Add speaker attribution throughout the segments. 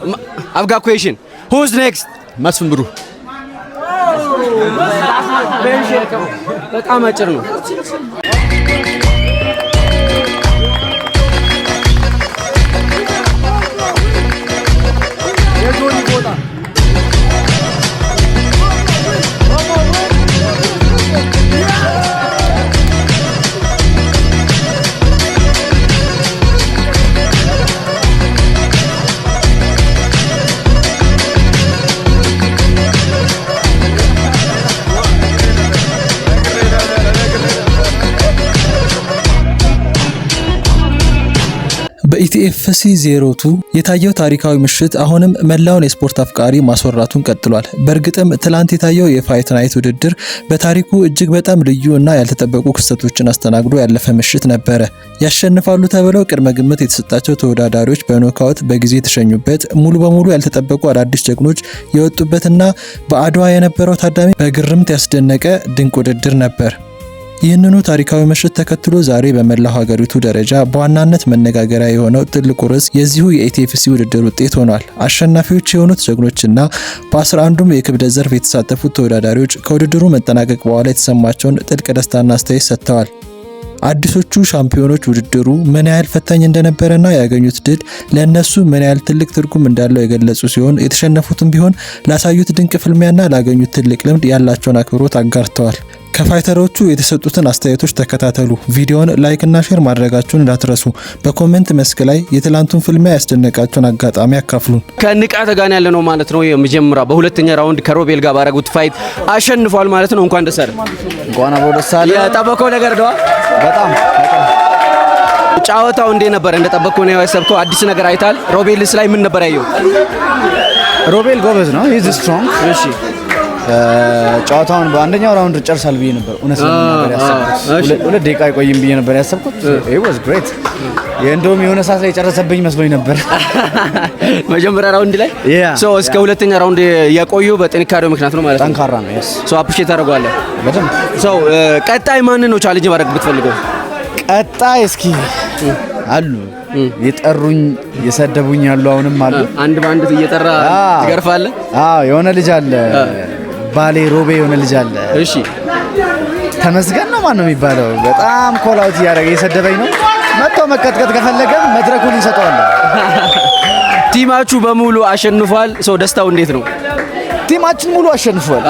Speaker 1: I've got a question. Who's next?
Speaker 2: Masfin Bru.
Speaker 1: በጣም አጭር ነው።
Speaker 3: በኢቲኤፍሲ 02 የታየው ታሪካዊ ምሽት አሁንም መላውን የስፖርት አፍቃሪ ማስወራቱን ቀጥሏል። በእርግጥም ትላንት የታየው የፋይት ናይት ውድድር በታሪኩ እጅግ በጣም ልዩ እና ያልተጠበቁ ክስተቶችን አስተናግዶ ያለፈ ምሽት ነበረ። ያሸንፋሉ ተብለው ቅድመ ግምት የተሰጣቸው ተወዳዳሪዎች በኖካውት በጊዜ የተሸኙበት፣ ሙሉ በሙሉ ያልተጠበቁ አዳዲስ ጀግኖች የወጡበትና በአድዋ የነበረው ታዳሚ በግርምት ያስደነቀ ድንቅ ውድድር ነበር። ይህንኑ ታሪካዊ ምሽት ተከትሎ ዛሬ በመላው ሀገሪቱ ደረጃ በዋናነት መነጋገሪያ የሆነው ትልቁ ርዕስ የዚሁ የኢቲኤፍሲ ውድድር ውጤት ሆኗል። አሸናፊዎች የሆኑት ጀግኖችና በ11ዱም የክብደት ዘርፍ የተሳተፉት ተወዳዳሪዎች ከውድድሩ መጠናቀቅ በኋላ የተሰማቸውን ጥልቅ ደስታና አስተያየት ሰጥተዋል። አዲሶቹ ሻምፒዮኖች ውድድሩ ምን ያህል ፈታኝ እንደነበረና ያገኙት ድል ለነሱ ምን ያህል ትልቅ ትርጉም እንዳለው የገለጹ ሲሆን የተሸነፉትም ቢሆን ላሳዩት ድንቅ ፍልሚያና ላገኙት ትልቅ ልምድ ያላቸውን አክብሮት አጋርተዋል። ከፋይተሮቹ የተሰጡትን አስተያየቶች ተከታተሉ። ቪዲዮውን ላይክ እና ሼር ማድረጋችሁን እንዳትረሱ። በኮሜንት መስክ ላይ የትላንቱን ፍልሚያ ያስደነቃችሁን አጋጣሚ አካፍሉን።
Speaker 1: ከንቃተ ጋር ያለ ነው ማለት ነው። የመጀመሪያ በሁለተኛ ራውንድ ከሮቤል ጋር ባረጉት ፋይት አሸንፏል ማለት ነው። እንኳን ደስ አለ።
Speaker 2: እንኳን አብሮ ደስ አለ።
Speaker 1: የጠበቀው ነገር ነው።
Speaker 2: በጣም
Speaker 1: ጫወታው እንዴት ነበር? እንደጠበቀው ነው ያሰብከው? አዲስ ነገር አይታል? ሮቤልስ ላይ ምን ነበር ያየው?
Speaker 2: ሮቤል ጎበዝ ነው። ሂዝ ስትሮንግ።
Speaker 1: እሺ
Speaker 2: ጨዋታውን በአንደኛው ራውንድ ጨርሳል ብዬ ነበር። እውነት ነበር ያሰብኩት። ሁለት ደቂቃ አይቆይም ብዬ ነበር ያሰብኩት። it was great። እንደውም የሆነ ሰዓት ላይ ጨረሰብኝ መስሎኝ ነበር
Speaker 1: መጀመሪያ ራውንድ ላይ ሶ እስከ ሁለተኛ ራውንድ የቆዩ በጥንካሬው ምክንያት ነው ማለት ነው።
Speaker 2: ጠንካራ ነው። yes
Speaker 1: ሶ አፕሪሼት አደርጋለሁ
Speaker 2: በደንብ።
Speaker 1: ሶ ቀጣይ ማን ነው ቻሌንጅ ማድረግ ብትፈልገው?
Speaker 2: ቀጣይ እስኪ አሉ የጠሩኝ የሰደቡኝ አሉ፣ አሁንም አሉ።
Speaker 1: አንድ ባንድ እየጠራ ትገርፋለህ?
Speaker 2: የሆነ ልጅ አለ ባሌ ሮቤ፣ የሆነ ልጅ አለ።
Speaker 1: እሺ
Speaker 2: ተመስገን ነው ማን ነው የሚባለው? በጣም ኮላውት እያደረገ የሰደበኝ ነው። መጥቶ መቀጥቀጥ ከፈለገ መድረኩን እንሰጠዋለን።
Speaker 1: ቲማቹ በሙሉ አሸንፏል። ሶ ደስታው እንዴት ነው?
Speaker 2: ቲማችን ሙሉ አሸንፏል።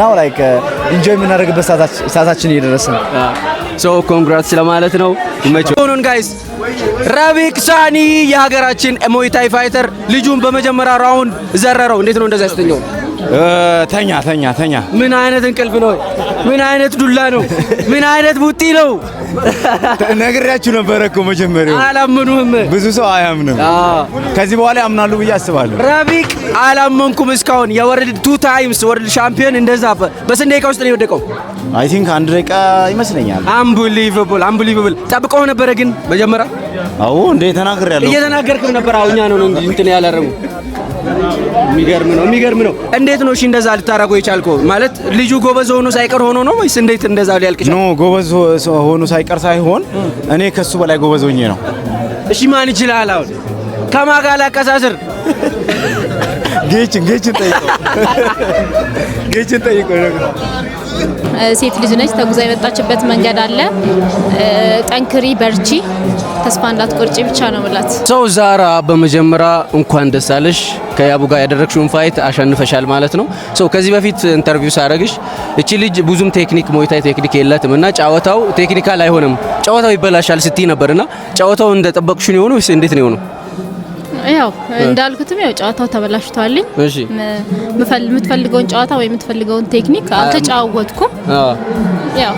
Speaker 2: ናው ላይክ ኢንጆይ የምናደርግበት ሰዓታችን እየደረሰ ነው።
Speaker 1: ሶ ኮንግራትስ ለማለት ነው። ይመችው ሆኖን ጋይስ። ራቢክ ሳኒ የሀገራችን ሙay thai ፋይተር ልጁን በመጀመሪያ ራውንድ ዘረረው። እንዴት ነው እንደዛ ያስተኛው?
Speaker 2: ተኛ።
Speaker 1: ምን አይነት እንቅልፍ ነው? ምን አይነት ዱላ ነው? ምን አይነት ቡጢ ነው?
Speaker 2: ነግሬያችሁ ነበር እኮ መጀመሪያው።
Speaker 1: አላመኑህም።
Speaker 2: ብዙ ሰው አያምንም። ከዚህ በኋላ ያምናሉ ብዬ አስባለሁ።
Speaker 1: ራቢክ አላመንኩም እስካሁን። የወርልድ 2 ታይምስ ወርልድ ሻምፒዮን እንደዛ በስንት ደቂቃ ውስጥ ነው የወደቀው?
Speaker 2: አይ ቲንክ 1 ደቂቃ ይመስለኛል።
Speaker 1: አንቢሊቨብል ጠብቀው ነበረ ግን መጀመሪያ?
Speaker 2: አዎ እንዴ ተናግሬያለሁ።
Speaker 1: እየተናገርክም ነበር። አሁኛ ነው እንጂ እንትን ያላረጉ። የሚገርም ነው። እንዴት ነው እሺ እንደዛ ልታረገው የቻልከው? ማለት ልጁ ጎበዝ ሆኖ ሳይቀር ሆኖ ነው ወይስ እንዴት እንደዛ ሊያልቅሽ?
Speaker 2: ኖ ጎበዝ ሆኖ ሳይቀር ሳይሆን እኔ ከሱ በላይ ጎበዝ ሆኜ ነው።
Speaker 1: እሺ ማን ይችላል አሁን? ከማን ጋር ላቀሳስር?
Speaker 2: ጌችን ጠይቀው ነገር
Speaker 4: ሴት ልጅ ነች። ተጉዛ የመጣችበት መንገድ አለ። ጠንክሪ፣ በርቺ፣ ተስፋ እንዳትቆርጪ ብቻ ነው ማለት።
Speaker 1: ሰው ዛራ በመጀመሪያ እንኳን ደስ አለሽ። ከያቡ ጋር ያደረግሽውን ፋይት አሸንፈሻል ማለት ነው። ሰው ከዚህ በፊት ኢንተርቪው ሳረግሽ እቺ ልጅ ብዙም ቴክኒክ ሙay thai ቴክኒክ የላትም እና ጫወታው ቴክኒካል አይሆንም፣ ጫወታው ይበላሻል ስትይ ነበርና ጫወታው እንደጠበቅሽው ነው ወይስ እንዴት ነው?
Speaker 4: ያው እንዳልኩትም ያው ጨዋታው ተበላሽቷልኝ።
Speaker 1: እሺ
Speaker 4: የምትፈልገውን ጨዋታ ወይ የምትፈልገውን ቴክኒክ አልተጫወትኩም። ያው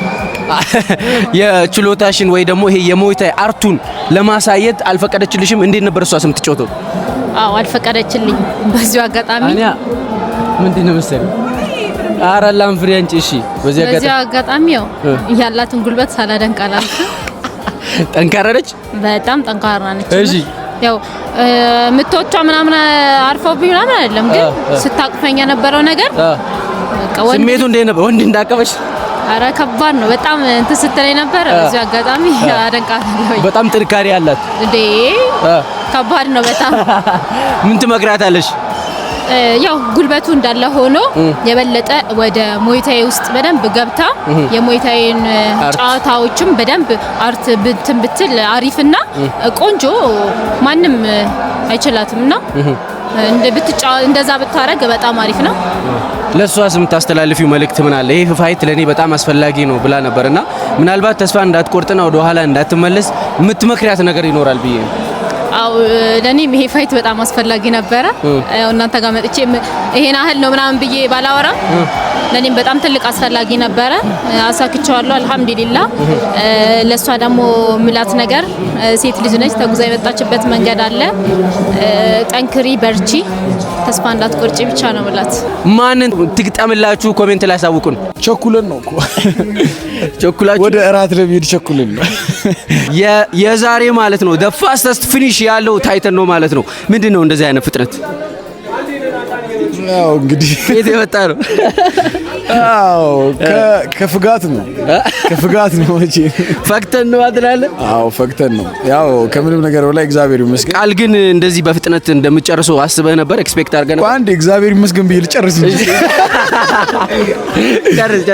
Speaker 1: የችሎታሽን ወይ ደግሞ ይሄ የሙay thai አርቱን ለማሳየት አልፈቀደችልሽም? እንዴት ነበር እሷ የምትጫወተው?
Speaker 4: አልፈቀደችልኝ። በዚሁ አጋጣሚ
Speaker 1: አኒያ ምንድነው መሰለኝ አራላም ፍሬንጭ። እሺ
Speaker 4: በዚህ አጋጣሚ ያው ያላትን ጉልበት ሳላደንቃላት።
Speaker 1: ጠንካራ ነች፣
Speaker 4: በጣም ጠንካራ ነች።
Speaker 1: እሺ
Speaker 4: ያው ምቶቿ ምናምን አርፈውብኝ ምናምን አይደለም፣ ግን ስታቅፈኝ የነበረው ነገር
Speaker 1: ስሜቱ እንዴት ነበር? ወንድ እንዳቀበሽ
Speaker 4: አረ ከባድ ነው በጣም እንትን ስትለኝ ነበር። እዚህ አጋጣሚ አደንቃታለሁ።
Speaker 1: በጣም ጥንካሬ ያላት
Speaker 4: እንዴ ከባድ ነው በጣም።
Speaker 1: ምን ትመክራታለሽ?
Speaker 4: ያው ጉልበቱ እንዳለ ሆኖ የበለጠ ወደ ሞይታይ ውስጥ በደንብ ገብታ የሞይታይን ጨዋታዎችም በደንብ አርት ብትል አሪፍና ቆንጆ ማንም አይችላትምና እንደዛ ብታረግ በጣም አሪፍ ነው።
Speaker 1: ለሷስ የምታስተላልፊው መልእክት ምን አለ? ይሄ ፋይት ለኔ በጣም አስፈላጊ ነው ብላ ነበርና ምናልባት ተስፋ እንዳትቆርጥና ወደ ኋላ እንዳትመለስ የምትመክሪያት ነገር ይኖራል ብዬ ነው።
Speaker 4: አው ለኔም ይሄ ፋይት በጣም አስፈላጊ ነበረ። እናንተ ጋር መጥቼ ይሄን አህል ነው ምናምን ብዬ ባላወራ ለኔም በጣም ትልቅ አስፈላጊ ነበረ። አሳክቻለሁ አልহামዱሊላህ። ለሷ ደግሞ ምላት ነገር ሴት ልጅ ነች፣ ተጉዛ የመጣችበት መንገድ አለ። ጠንክሪ፣ በርቺ፣ ተስፋ እንዳትቆርጪ ብቻ ነው ምላት። ማንን ትግጠምላችሁ? ኮሜንት ላይ አሳውቁን።
Speaker 5: ቸኩለን ነው እኮ
Speaker 1: ቸኩላችሁ
Speaker 5: ወደ እራት ለሚሄድ ቸኩለን ነው።
Speaker 1: የዛሬ ማለት ነው the fastest finish ያለው ታይተን ነው ማለት ነው። ምንድነው እንደዚህ አይነት ፍጥነት?
Speaker 5: ያው እንግዲህ
Speaker 1: የት የመጣ ነው?
Speaker 5: አዎ ከፍጋት ነው እንጂ
Speaker 1: ፈክተን ነው አድላለ።
Speaker 5: አዎ ፈክተን ነው። ያው ከምንም ነገር በላይ እግዚአብሔር ይመስገን።
Speaker 1: ቃል ግን እንደዚህ በፍጥነት እንደምጨርሰው አስበህ ነበር? ኤክስፔክት አድርገህ ነበር?
Speaker 5: አንዴ እግዚአብሔር ይመስገን ብዬ ልጨርስ እንጂ
Speaker 1: ጨርስ።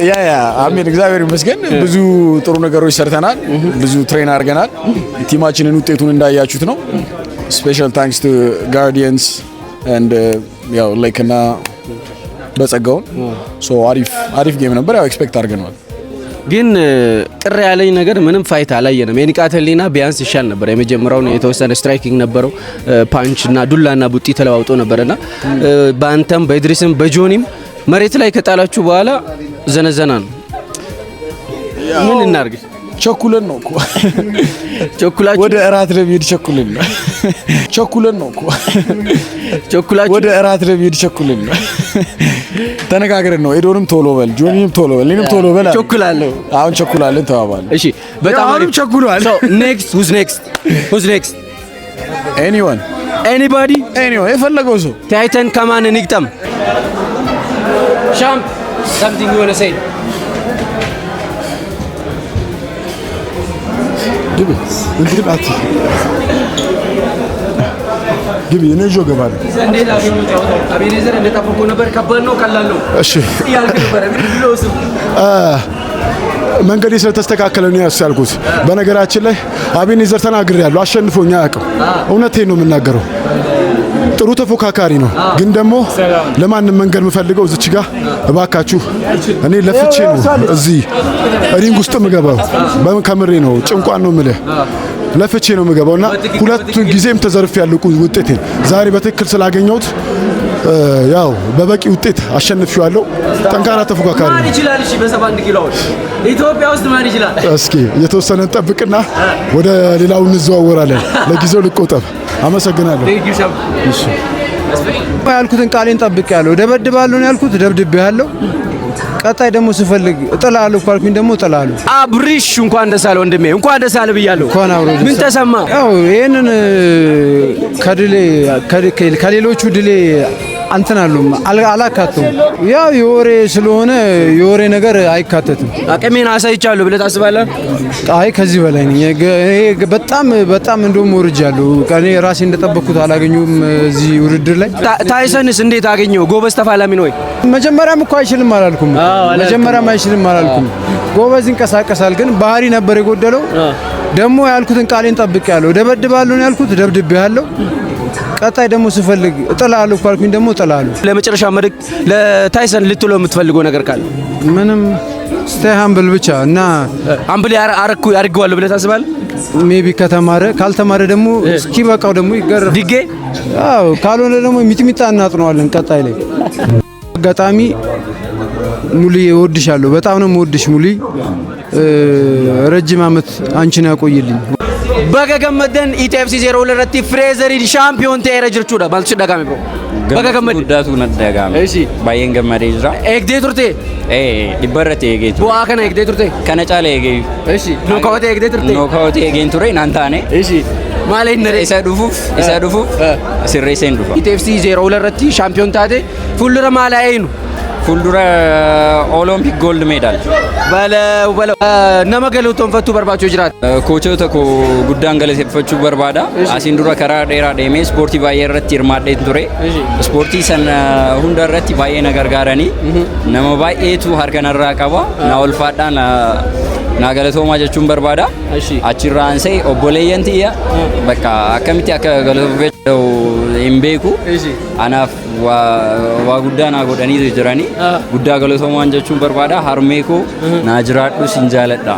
Speaker 5: ያ አሜን። እግዚአብሔር ይመስገን ብዙ ጥሩ ነገሮች ሰርተናል፣ ብዙ ትሬን አድርገናል። ቲማችንን ውጤቱን እንዳያችሁት ነው። ስፔሻል ታንክስ ቱ ጋርዲያንስ and ያው ላይክና በጸጋውን ሶ አሪፍ ጌም ነበር። ያው ኤክስፔክት አድርገናል።
Speaker 1: ግን ቅር ያለኝ ነገር ምንም ፋይት አላየንም። የንቃተ ህሊና ቢያንስ ይሻል ነበር። የመጀመሪያው የተወሰነ ስትራይኪንግ ነበረው፣ ፓንች እና ዱላና ቡጢ ተለዋውጦ ነበርና በአንተም በኢድሪስም በጆኒም መሬት ላይ ከጣላችሁ በኋላ ዘነዘና ነው። ምን እናርግ?
Speaker 5: ቸኩለን ነው እኮ
Speaker 1: ቸኩላችሁ
Speaker 5: ወደ እራት ለሚሄድ ቸኩለን ነው እኮ
Speaker 1: ቸኩላችሁ
Speaker 5: ወደ እራት ለሚሄድ ቸኩለን ነው። ተነጋግረን ነው። ኤዶንም ቶሎ በል፣ ጆኒም ቶሎ በል፣ እኔም ቶሎ በል።
Speaker 1: ቸኩላለሁ።
Speaker 5: አሁን ቸኩላለን ተባባልን።
Speaker 1: እሺ በጣም አሪፍ
Speaker 5: ቸኩሏል።
Speaker 1: so who's next
Speaker 5: anybody የፈለገው ሰው
Speaker 1: ታይተን ከማን እንግጠም? ሻምፕ something you want to say?
Speaker 5: ግቢ እኔ ጆ ገባለሁ።
Speaker 1: እንዴት አገኙት? አቤኔዘር እንደጠበቁ ነበር? ከባድ ነው ቀላል ነው?
Speaker 5: እሺ
Speaker 1: ያልክ ነበር ምንድነው?
Speaker 5: መንገዴ ስለተስተካከለ ነው ያልኩት። በነገራችን ላይ አቤኔዘር ተናግሬያለሁ፣ አሸንፎኛ አያውቅም። እውነቴን ነው የምናገረው። ጥሩ ተፎካካሪ ነው፣ ግን ደግሞ ለማንም መንገድ የምፈልገው እዚች ጋር እባካችሁ እኔ ለፍቼ ነው እዚህ ሪንግ ውስጥ የምገባው። ከምሬ ነው፣ ጭንቋን ነው የምልህ። ለፍቼ ነው የምገባውና ሁለት ጊዜም ተዘርፍ ያለቁ ውጤቴን ዛሬ በትክክል ስላገኘሁት ያው በበቂ ውጤት አሸንፊዋለሁ። ጠንካራ ተፎካካሪ
Speaker 1: ማን ይችላል? እሺ በ71 ኪሎዎች ኢትዮጵያ ውስጥ ማን ይችላል?
Speaker 5: እስኪ የተወሰነ ጠብቅና ወደ ሌላው እንዘዋወራለን። ለጊዜው ልቆጠብ። አመሰግናለሁ።
Speaker 2: እሺ ያልኩትን ቃሌን ጠብቄያለሁ። ደበድባለሁ ነው ያልኩት፣ ደብድቤያለሁ። ቀጣይ ደግሞ ስፈልግ እጥላለሁ ካልኩኝ ደግሞ እጥላለሁ።
Speaker 1: አብሪሽ እንኳን ደስ አለ ወንድሜ፣ እንኳን ደስ አለ ብያለሁ። ምን ተሰማ?
Speaker 2: ያው ይሄንን ከሌሎቹ ድሌ አንተናሉ አላካተም። ያው የወሬ ስለሆነ የወሬ ነገር አይካተትም።
Speaker 1: አቅሜን አሳይቻለሁ ብለህ ታስባለህ?
Speaker 2: አይ ከዚህ በላይ ነኝ። ይሄ በጣም እንደውም ወርጃለሁ። እኔ ራሴ እንደጠበቅኩት አላገኘሁም እዚህ ውድድር ላይ።
Speaker 1: ታይሰንስ እንዴት አገኘው? ጎበዝ ተፋላሚ ነው ወይ?
Speaker 2: መጀመሪያም እኮ አይችልም አላልኩም። ጎበዝ ይንቀሳቀሳል፣ ግን ባህሪ ነበር የጎደለው። ደግሞ ያልኩትን ቃሌን ጠብቄያለሁ። ደበድባለሁ ነው ያልኩት፣ ደብድቤያለሁ። ቀጣይ ደግሞ ስፈልግ እጥላለሁ ካልኩኝ ደግሞ እጥላለሁ።
Speaker 1: ለመጨረሻ መልእክት ለታይሰን ልትለው የምትፈልገው ነገር ካለ?
Speaker 2: ምንም ስቴይ ሃምብል ብቻ እና
Speaker 1: ሃምብል ያርገዋል ብለህ ታስባለህ?
Speaker 2: ሜቢ ከተማረ፣ ካልተማረ ደግሞ እስኪ በቃው ደግሞ ይገረፍ
Speaker 1: ዲጌ።
Speaker 2: አዎ ካልሆነ ደግሞ ሚጥሚጣ እናጥነዋለን ቀጣይ ላይ። አጋጣሚ ሙሊ እወድሻለሁ፣ በጣም ነው የምወድሽ ሙሊ። ረጅም ዓመት አንቺን ያቆይልኝ።
Speaker 1: በገገመደን ኢቲኤፍሲ 02 ፍሬዘሪ ሻምፒዮን ተረ ጅርቹዳ ባልቹ ዳጋሚ ብሮ በገገመደ
Speaker 6: ጉዳቱ ነዳጋሚ
Speaker 1: እሺ
Speaker 6: ባየን ገመደ ይዝራ
Speaker 1: ኤግዴ ቱርቴ
Speaker 6: ዲበረቴ ኤጌቱ
Speaker 1: ቡአ ከነ ኤግዴ ቱርቴ
Speaker 6: ከነጫለ ኤጌ
Speaker 1: እሺ ኖካውቴ ኤግዴ ቱርቴ
Speaker 6: ኖካውቴ ኤጌን ቱሬ ናንታኔ
Speaker 1: እሺ ማለ ነረ
Speaker 6: ኢሳዱፉፍ ሲሬሴን ዱፋ
Speaker 1: ኢቲኤፍሲ 02 ሻምፒዮን ታቴ ፉልረ ማለ አይኑ
Speaker 6: fuuldura ኦሎምፒክ ጎልድ ሜዳል
Speaker 1: በለው nama galatoonfattuu barbaachuu jiraata.
Speaker 6: Kochoota koo guddaan galateeffachuu barbaada. Asiin dura karaa dheeraa deemee ispoortii baay'ee irratti hirmaadhee ture. Ispoortii sana hunda irratti baay'ee na gargaaranii nama baay'eetu harka narraa qaba. Na ulfaadhaan na galatoomaa jechuun barbaada. Achirraan see obboleeyyan tiyya bakka akkamitti akka galatoofachuu hin beeku. Anaaf waa guddaa na godhanii jiranii guddaa galatoomaan jechuun barbaada. Harmee koo naa jiraadhu sin jaaladha.